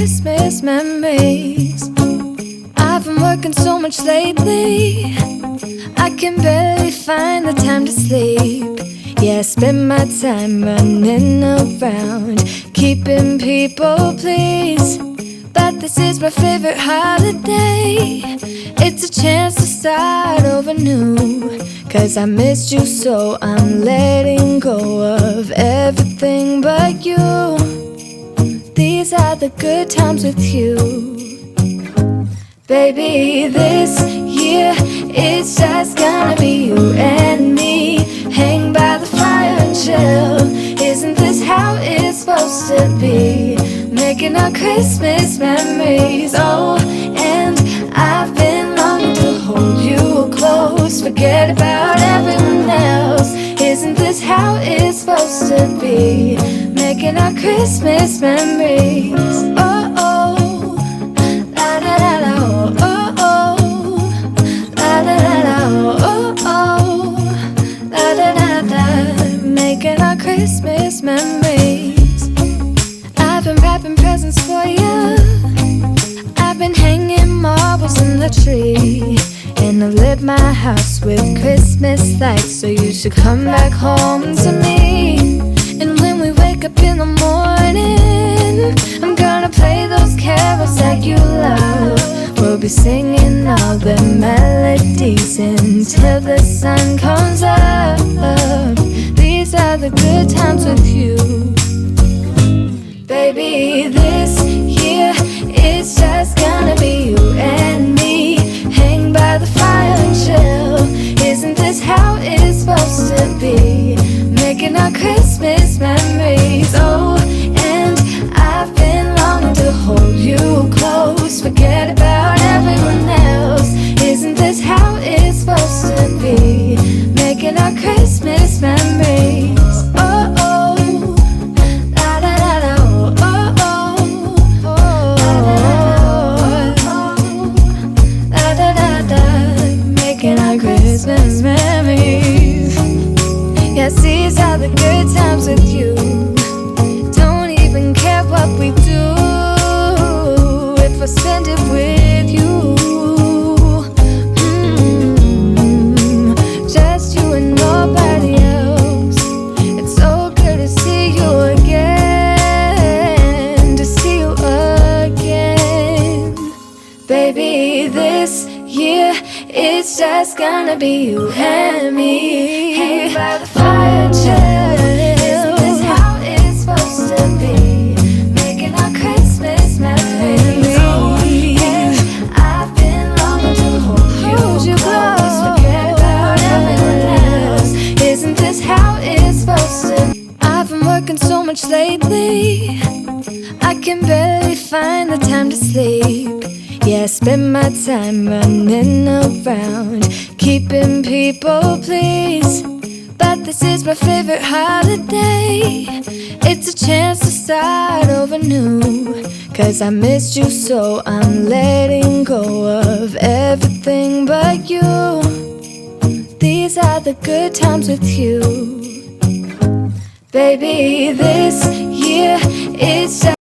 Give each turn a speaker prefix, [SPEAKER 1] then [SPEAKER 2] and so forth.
[SPEAKER 1] Christmas memories. I've been working so much lately, I can barely find the time to sleep. Yeah, I spend my time running around, keeping people pleased. But this is my favorite holiday. It's a chance to start over new, 'cause I missed you so I'm letting go of everything but you. These are the good times with you. Baby, this year it's just gonna be you and me. Hang by the fire and chill. Isn't this how it's supposed to be? Making our Christmas memories. Oh, and I've been longing to hold you close. Forget about everyone else. Isn't this how it's supposed to be? Making our Christmas memories. Oh, oh, la la la la, oh, oh, oh, la la la la, oh, oh, la la la la. Making our Christmas memories. I've been wrapping presents for you. I've been hanging marbles in the tree, and I've lit my house with Christmas lights. So you should come back home to me. And when we wake up in the morning, I'm gonna play those carols that you love. We'll be singing all the melodies until the sun comes up. These are the good times with you. Baby, this year it's just gonna be you and me. Hang by the fire and chill. Isn't this how it's supposed to be? Making our Christmas memories. Oh, and I've been longing to hold you close. Forget about everyone else. Isn't this how it's supposed to be? Making our Christmas memories. Oh, oh, la la la la, oh, oh, oh, la la la la. Making our Christmas memories. Yes, these are the good times with you. Don't even care what we do if I spend it with you. Just you and nobody else. It's so good to see you again, to see you again. Baby, this year it's just gonna be you and me. Hang by the fire and chill. Isn't this how it's supposed to be? Making our Christmas memories. Oh, yeah, I've been longing to hold you close. Forget about everyone else. Isn't this how it's supposed to be? I've been working so much lately, I can barely find the time to sleep. Yeah, I spend my time running around, keeping people pleased. But this is my favorite holiday. It's a chance to start over new, 'cause I missed you so I'm letting go of everything but you. These are the good times with you. Baby, this year it's just